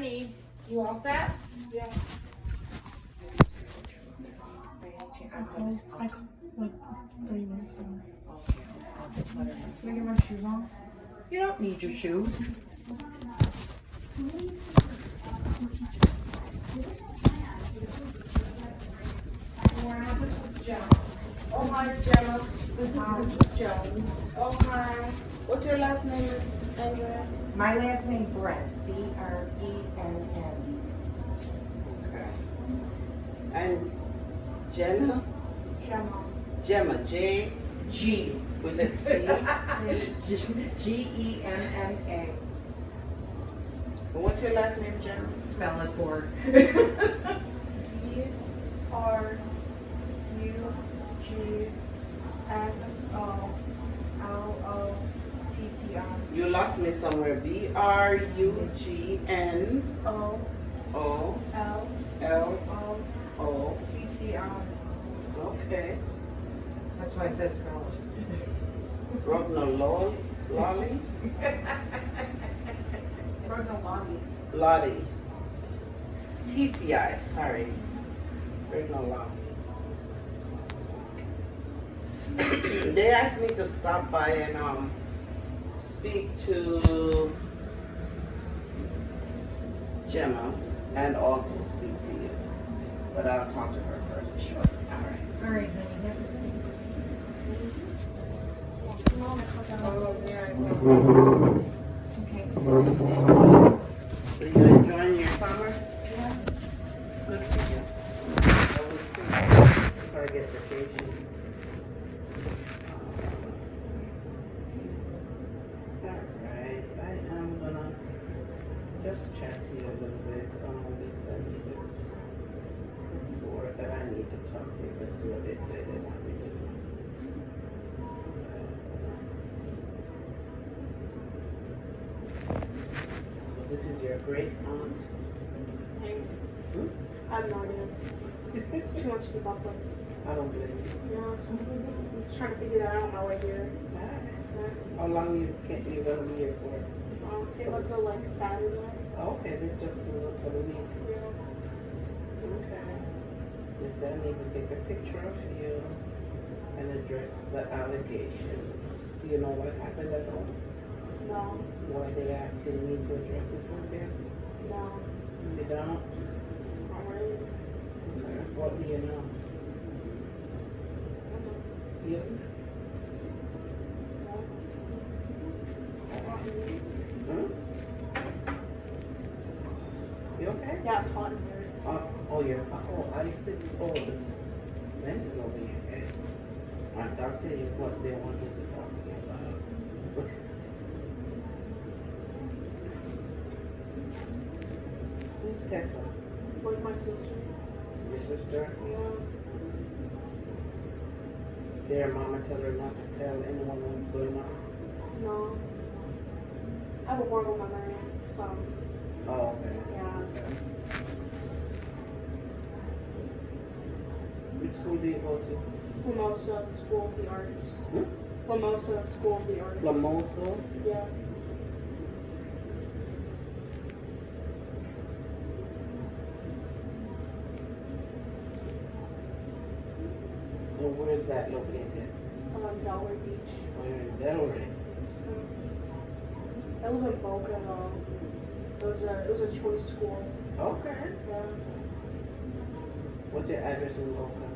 morning. You all set? Yeah. I called like 30 minutes ago. Okay. Can I get my shoes on? You don't need your shoes. This is Gemma. Oh, hi, Gemma. This is Mrs. Jones. Oh, hi. What's your last name, Miss Andrea? My last name Brenn. B-R-E-N-N. Okay. And Jenna? Gemma. Gemma, J G. with a C. G-E-M-M-A. And what's your last name, Gemma? Spell it for B-R-U-G-N-O-L-O-T-T-I. You lost me somewhere. B-R-U-G-N. O O L L O O. T T I. Okay. That's why I said spell it. Rogna Lolly. Lottie. Lottie. TTI, sorry. Rogna Lottie. They asked me to stop by and speak to Gemma and also speak to you. But I'll talk to her first. Sure. Alright. All right, honey. Have a seat. Oh, yeah. Okay. So you enjoying your summer? Yeah. Good for you. Always good. Try to get vacation. Alright, I am gonna just chat to you a little bit. They sent me this board that I need to talk to you. Let's see what they say they want me to do. So this is your great aunt. Hmm? I have no idea. It's too much to keep up with. I don't blame you. Yeah. I'm just trying to figure that out on my way here. How long you gonna be here for? It was till like Saturday. Oh, okay, this just for the week. Yeah. Okay. They said I need to take a picture of you and address the allegations. Do you know what happened at all? No. Why they asking me to address it with them? No. You don't? Not really. Okay. What do you know? You? Hmm? You okay? Yeah, it's hot in here. Oh, you're, oh, I said, oh, the vent is over your head. I'll tell you what they wanted to talk to you about. Who's Tessa? With my sister. Your sister? Yeah. Did your mama tell her not to tell anyone what's going on? No. I have a war with my memory, so Oh, okay. yeah. Okay. Which school do you go to? Mimosa School of the Arts. Hmm? Mimosa School of the Arts. Lamoso? Yeah. And where is that located? Delaware Beach. Oh, you're in Delaware. I live in Boca though. It was a choice school. Okay. Yeah. What's your address in Boca?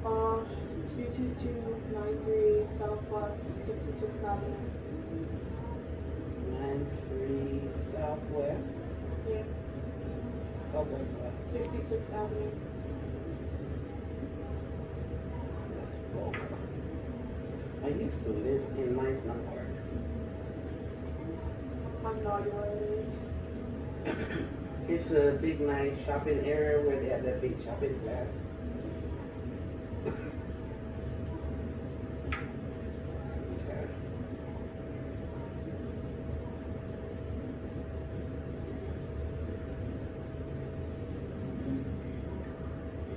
22293 Southwest 66th Avenue. 93 Southwest. Yeah. Southwest what? 66th Avenue. That's Boca. I used to live in Meisner Park. I have no idea what it is. It's a big, nice shopping area where they have that big shopping plaza. Okay.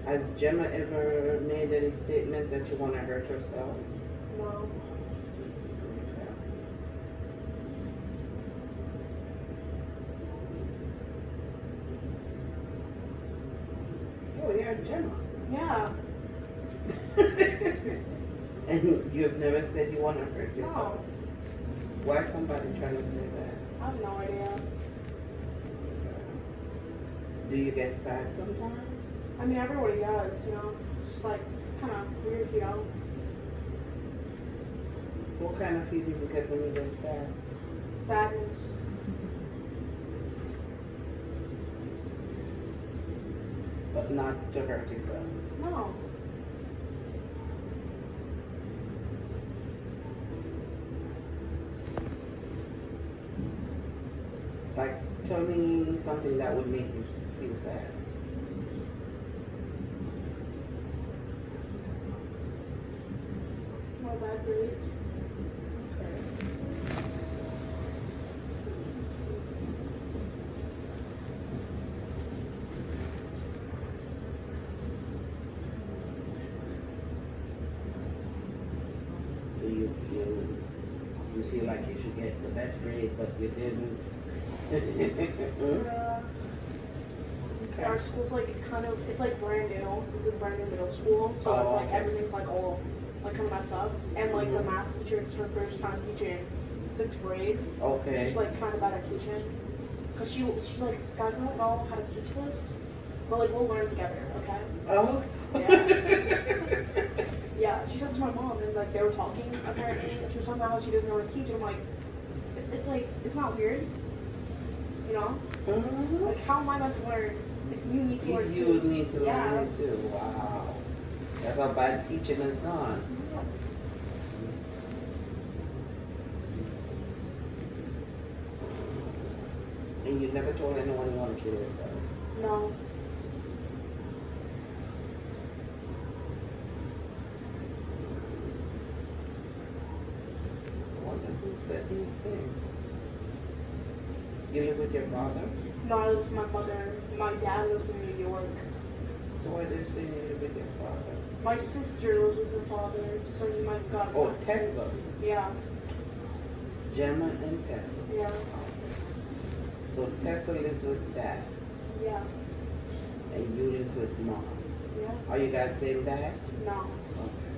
Has Gemma ever made any statements that she want to hurt herself? No. scared Gemma. Yeah. And you've never said you want to hurt yourself. No. Why is somebody trying to say that? I have no idea. Do you get sad sometimes? I mean, everybody does, you know. It's just like, it's kind of weird, you know. What kind of feeling you get when you get sad? Sadness. But not to hurt yourself. No. Like, tell me something that would make you feel sad. No bad grades. Do you feel like you should get the best grade, but you didn't? Our school's like kind of, it's like brand new. It's a brand new middle school, so it's like okay. everything's like all like kind of messed up. And like the math teacher, it's her first time teaching 6th grade. Okay. She's like kind of bad at teaching, cause she's like, guys, I don't know how to teach this, but like we'll learn together, okay? Oh. Yeah. Yeah, she said to my mom, and like they were talking apparently, and she was talking about how she doesn't know how to teach, and I'm like, it's like, it's not weird, you know? Mhm. Like, how am I meant to learn if you need to learn You too? would need to Yeah. learn it too. Wow. That's how bad teaching is gone. And you never told anyone you want to kill yourself. No. I wonder who said these things. You live with your father? No, I live with my mother. My dad lives in New York. So why did you say you live with your father? My sister lives with her father, so you might have got. Oh, Tessa. Yeah. Gemma and Tessa. Yeah. So Tessa lives with dad, Yeah. and you live with mom. Yeah. Are you guys same dad? No. Okay.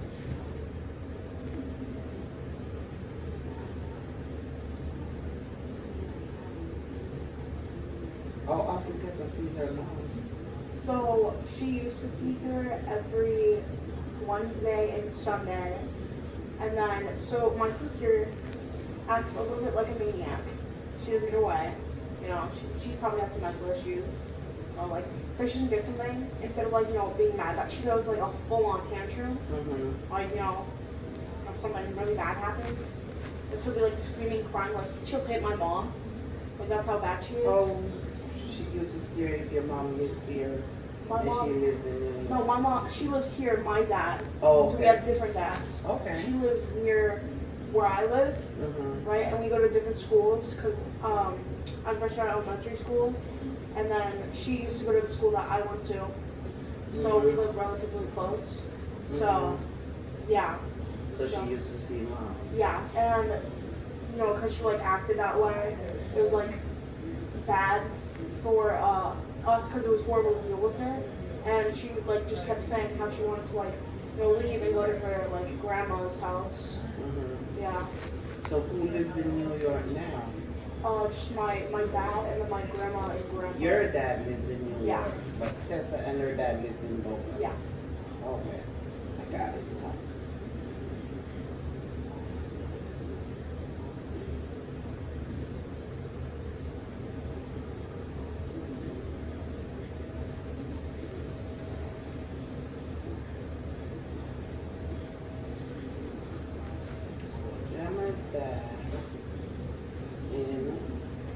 How often Tessa sees her mom? So she used to see her every Wednesday and Sunday. And then, so my sister acts a little bit like a maniac. She doesn't get away. You know, she probably has some mental issues. Like, so she doesn't get something, instead of like, you know, being mad, that she throws like a full-on tantrum. Mm-hmm. Like, you know, if something really bad happens. And she'll be like screaming, crying, like she'll hit my mom. Like, that's how bad she is. Oh, she used to see her if your mom lives here. My and mom. she lives in New York. No, my mom, she lives here, my dad. Oh, So we okay. have different dads. Okay. She lives near where I live, Mm-hmm. right? And we go to different schools, because I'm fresh out of elementary school. And then she used to go to the school that I went to. So we live relatively close. So, yeah. So she used to see mom. Yeah, and, you know, because she, like, acted that way, it was, like, bad for us, because it was horrible to deal with her. And she, like, just kept saying how she wanted to, like, you know, leave and go to her, like, grandma's house. Mm-hmm. Yeah. So who lives in New York now? Just my dad and then my grandma and grandpa. Your dad lives in New Yeah. York, but Tessa and her dad lives in Boca. Yeah. Okay, I got it now. So Gemma's dad in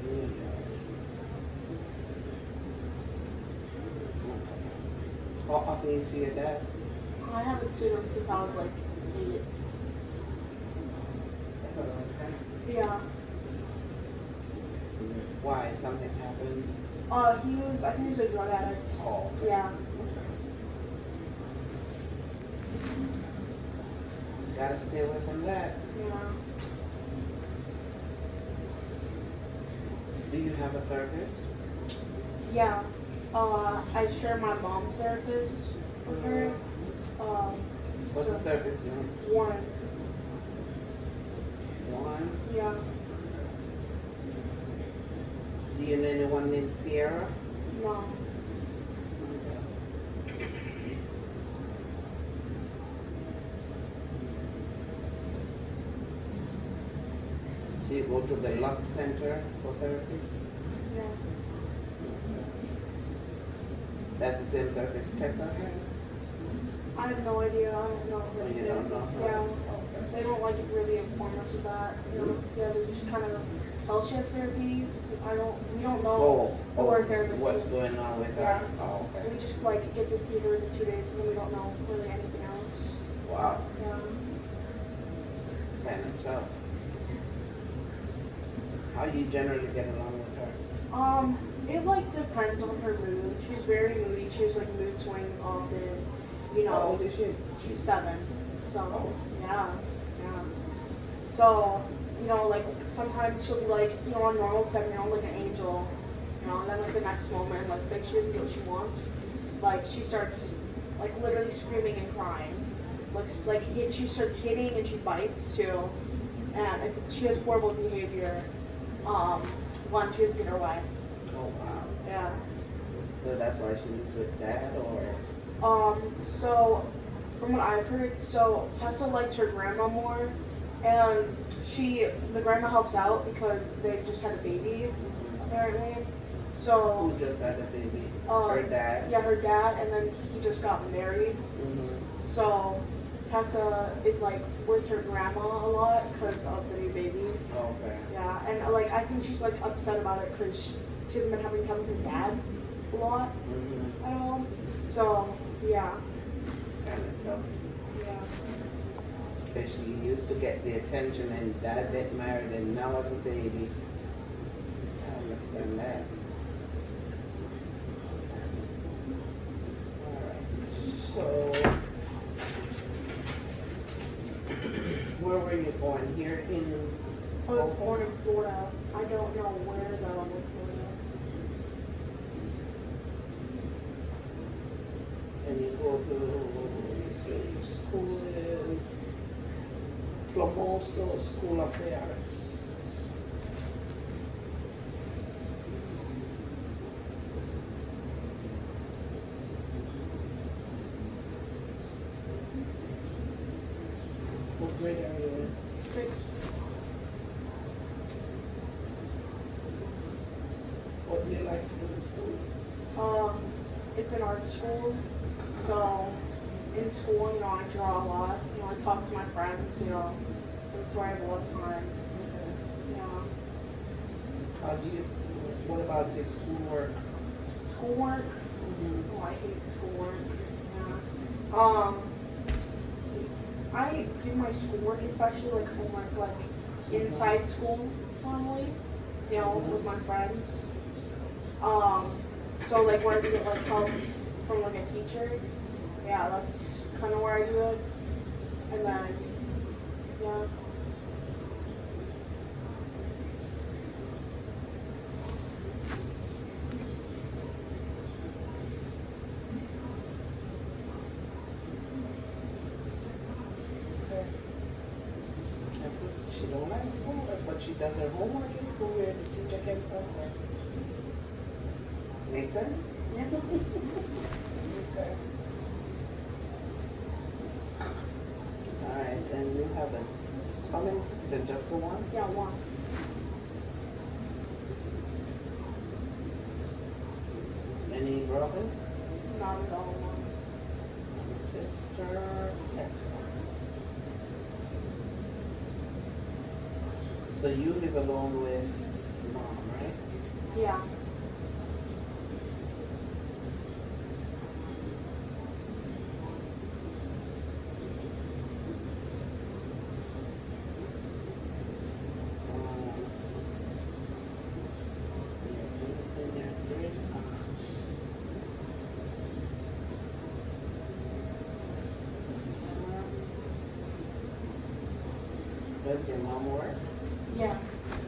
New York. Okay. How often you see your dad? I haven't seen him since I was, like, 8. Yeah. Why? Something happened? I think he was a drug addict. Oh. Yeah. Gotta stay away from that. Yeah. Do you have a therapist? Yeah. I share my mom's therapist with her. What's so the therapist name? One, One. yeah. Do you know anyone named Sierra? No. So you go to the Lux Center for therapy? Yeah. That's the same therapist Tessa has? I have no idea. I don't know Oh, who you don't know her? Yeah. Okay. They don't like really inform us of that. You know? Yeah, they just kind of tell she has therapy. We don't know who our therapist what's is. going on with her? Yeah. Oh, okay. We just like get to see her in 2 days and then we don't know really anything else. Wow, Yeah. kind of tough. How do you generally get along with her? It like depends on her mood. She's very moody. She has like mood swings often. You How know, old is she? she's 7. So Oh. yeah, yeah. So, you know, like sometimes she'll be like, you know, a normal 7-year-old, like an angel. You know, and then like the next moment, like say she doesn't get what she wants, like she starts like literally screaming and crying. She starts hitting and she bites too. And she has horrible behavior. When she doesn't get her way. Oh, wow. Yeah. So that's why she lives with dad, or? So from what I've heard, so Tessa likes her grandma more, and the grandma helps out because they just had a baby, apparently. So. Who just had a baby? Her dad? Yeah, her dad, and then he just got married. Mm-hmm. So Tessa is like with her grandma a lot because of the new baby. Okay. Yeah, and like I think she's like upset about it because she hasn't been having time with her dad a lot Mm-hmm. at all. So yeah, Kind of tough. yeah, Because she used to get the attention and dad get married and now has a baby. I understand that. Alright, so where were you born? Here in I was born in Florida. I don't know where though in Florida. and you go to, you say, school in Plomoso School of the Arts. What grade are you in? 6. What do you like to do in school? It's an art school, so in school, you know, I draw a lot. You know, I talk to my friends. You know, that's where I have a lot of time. Yeah. How do you, what about your schoolwork? Schoolwork. Mm-hmm. Oh, I hate schoolwork. Yeah. Let's see. I do my schoolwork, especially like homework, like inside school normally. You know, with my friends. So like where I get like help from like a teacher. Yeah, that's kind of where I do it. And then, yeah. Okay. She don't like schoolwork, but she does her homework in school where the teacher can help her. Make sense? Yeah. Okay. Alright, and you have how many sisters? Just the one? Yeah, 1. Any brothers? Not at all. Sister Tessa. So you live alone with mom, right? Yeah. Does your mom work? Yeah.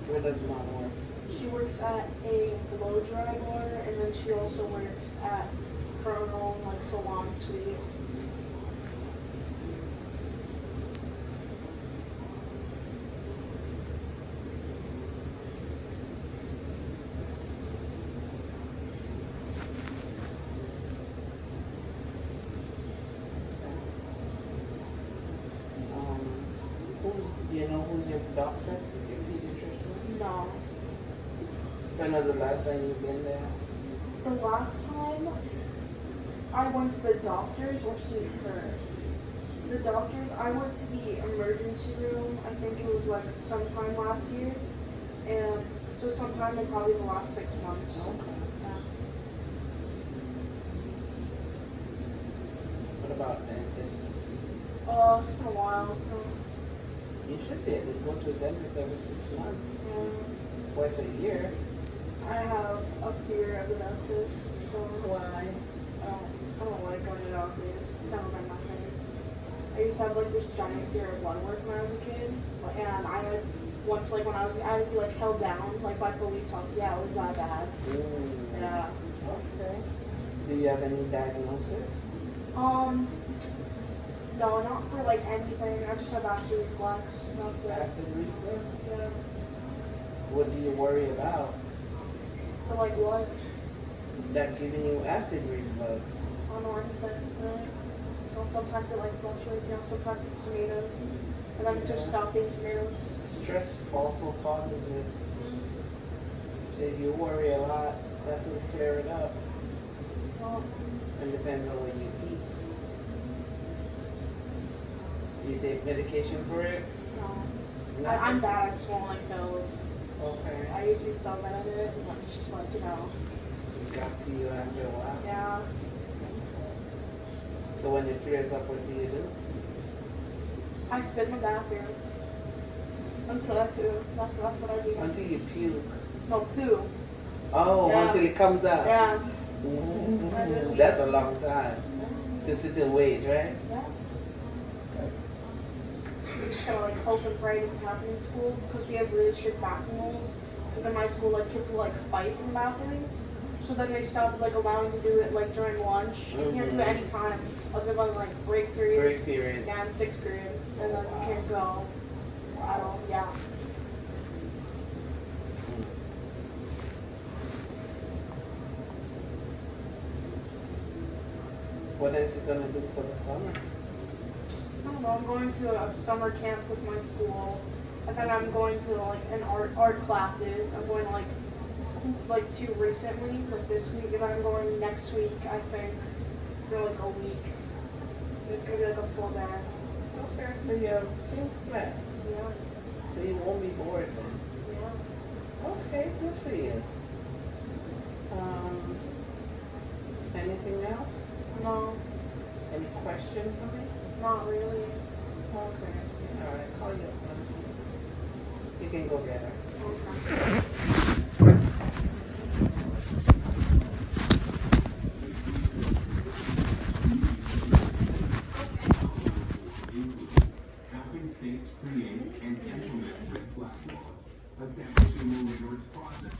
Where does mom work? She works at a blow dry bar, and then she also works at her own like salon suite. Do you know who's your doctor, your pediatrician? No. When was the last time you've been there? The last time I went to the doctors or seen her. The doctors, I went to the emergency room, I think it was like sometime last year. And so sometime in probably the last 6 months. Okay. Yeah. What about dentist? It's been a while. You should be able to go to a dentist every 6 months. Twice a year. I have a fear of the dentist, so Why? I don't like going to doctors. It's never been my thing. I used to have like this giant fear of blood work when I was a kid, and I had once like when I would be like held down like by police officers. Yeah, it was that bad. Yeah. Okay. Do you have any diagnosis? No, not for like anything. I just have acid reflux. That's it. Acid reflux? Yeah. What do you worry about? For like what? That giving you acid reflux. I don't know anything really. Well, sometimes it like fluctuates. You know, sometimes it's tomatoes, and then it's just stop being tomatoes. Stress also causes it. So if you worry a lot, that will flare it up. Well, And depends on what you eat. Do you take medication for it? no. I'm bad at swallowing pills. Okay. I used to be so bad at it, and it's just like, you know. It got to you after a while. Yeah. So when it clears up, what do you do? I sit in the bathroom until I poo. That's what I do. Until you puke. No, poo. Oh, Yeah. until it comes out. Yeah. Mhm. That's a long time to sit and wait, right? Yeah. You just gotta like hope and pray it doesn't happen in school because we have really strict bathroom rules. Because in my school, like kids will like fight in the bathroom, so then they stopped like allowing to do it like during lunch. You can't do it any time other than like break period. Break period. Yeah, and 6th period, and then you can't go. I don't. Yeah. What is it gonna do for the summer? I don't know. I'm going to a summer camp with my school, and then I'm going to like an art classes. I'm going like 2 recently, like this week, and I'm going next week. I think for like a week. And it's gonna be like a full day. Okay, so you have things planned. Yeah. So you won't be bored then. Yeah. Okay, good for you. Anything else? No, Any questions for me? not really. Okay. Alright, call you up. You can go get her. Okay. Helping states create and implement red flag laws, establishing a rigorous process